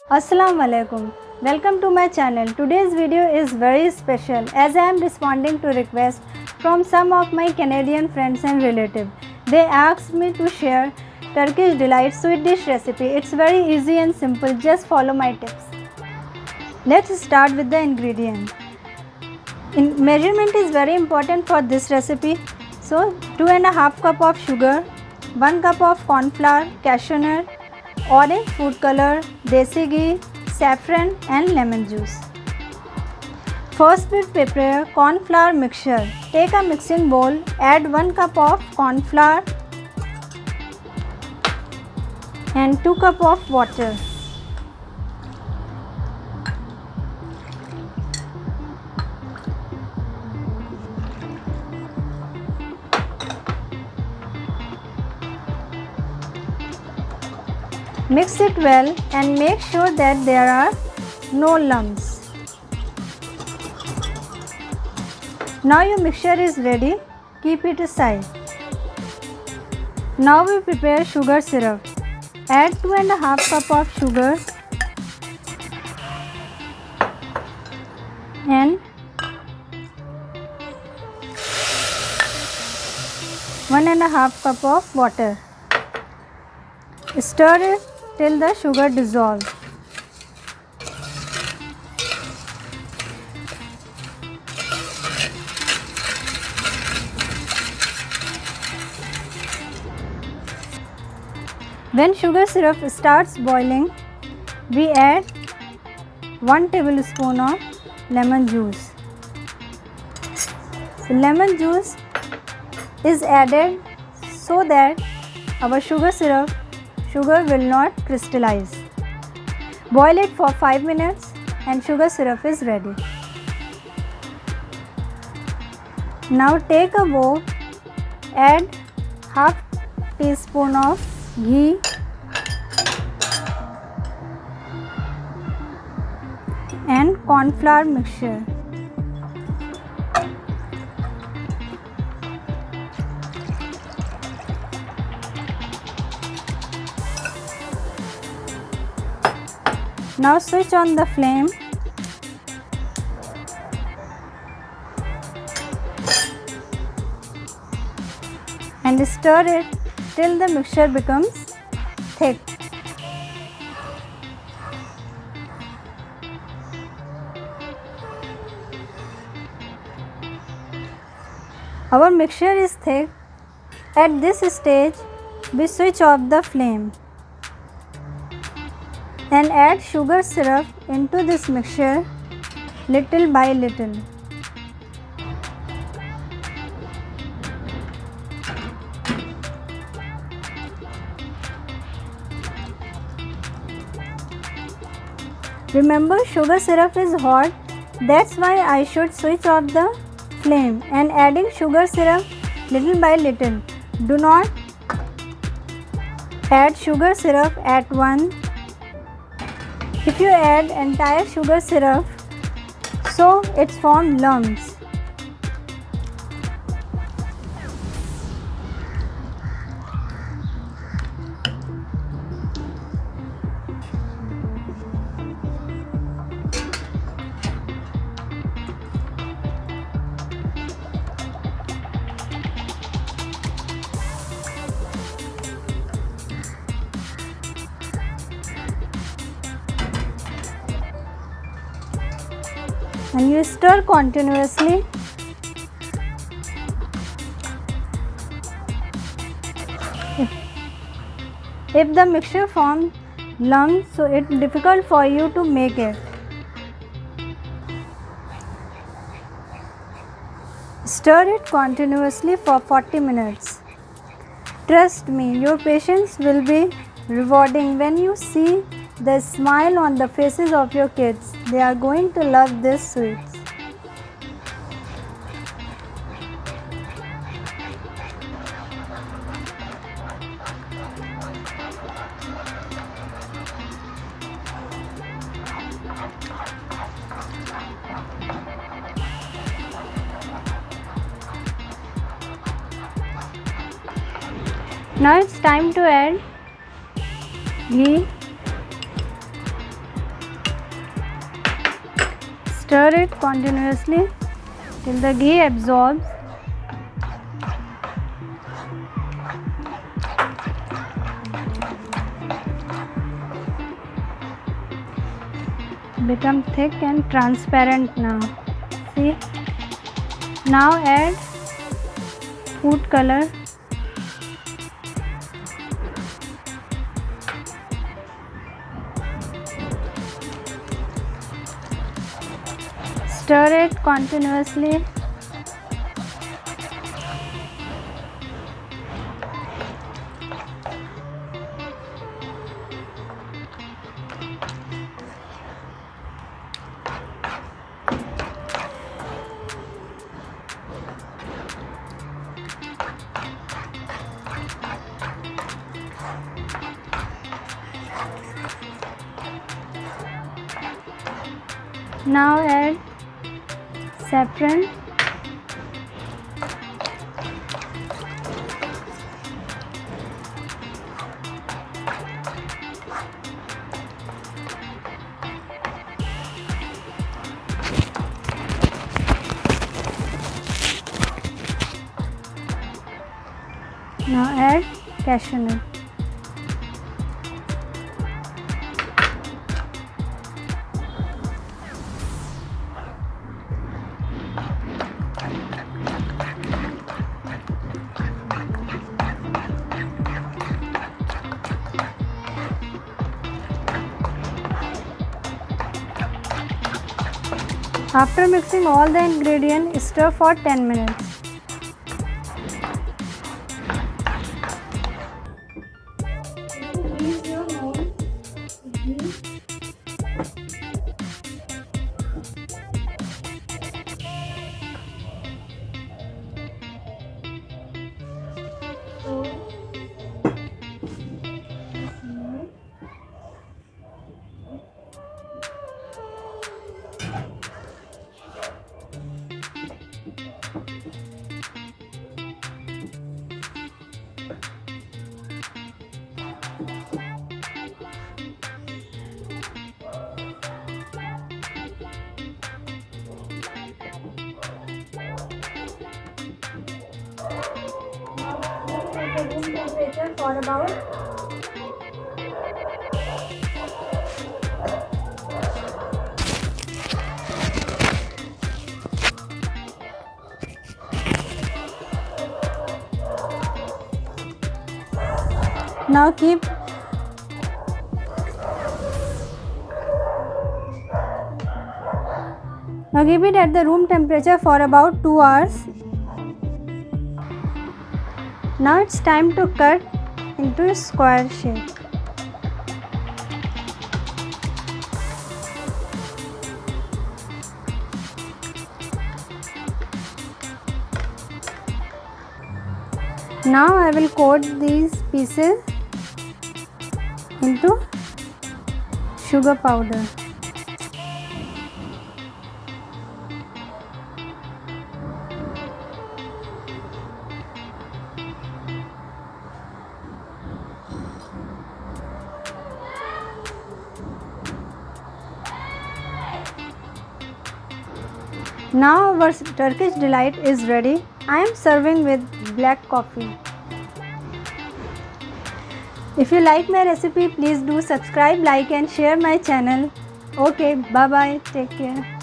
Assalamu alaikum. Welcome to my channel. Today's video is very special as I am responding to requests from some of my Canadian friends and relatives. They asked me to share Turkish delight sweet dish recipe. It's very easy and simple. Just follow my tips. Let's start with the ingredient. Measurement is very important for this recipe. So 2.5 cup of sugar, 1 cup of corn flour, cashew nut, orange food color, desi ghee, saffron and lemon juice. First we prepare corn flour mixture. Take a mixing bowl, add 1 cup of corn flour and 2 cup of water. Mix it well and make sure that there are no lumps. Now your mixture is ready. Keep it aside. Now we prepare sugar syrup. Add 2.5 cup of sugar and 1.5 cup of water. Stir it till the sugar dissolves. When sugar syrup starts boiling, we add 1 tablespoon of lemon juice. So lemon juice is added so that our sugar will not crystallize. Boil it for 5 minutes and sugar syrup is ready. Now take a bowl, add half teaspoon of ghee and corn flour mixture. Now switch on the flame and stir it till the mixture becomes thick. Our mixture is thick. At this stage, we switch off the flame and add sugar syrup into this mixture little by little. Remember, sugar syrup is hot, that's why I should switch off the flame and adding sugar syrup little by little. Do not add sugar syrup at once. If you add entire sugar syrup, so it forms lumps. And you stir continuously. If the mixture forms lumps, so it's difficult for you to make it. Stir it continuously for 40 minutes. Trust me, your patience will be rewarding when you see the smile on the faces of your kids. They are going to love this sweets. Now it's time to add ghee Stir it continuously till the ghee absorbs. Become thick and transparent now. See? Now add food color. Stir it continuously. Now add saffron. Now add cashew nut. After mixing all the ingredients, stir for 10 minutes. Room temperature for about 2 Now keep it at the room temperature for about 2 hours. Now it's time to cut into a square shape. Now I will coat these pieces into sugar powder. Now our Turkish delight is ready. I am serving with black coffee. If you like my recipe, please do subscribe, like and share my channel. Okay, bye bye. Take care.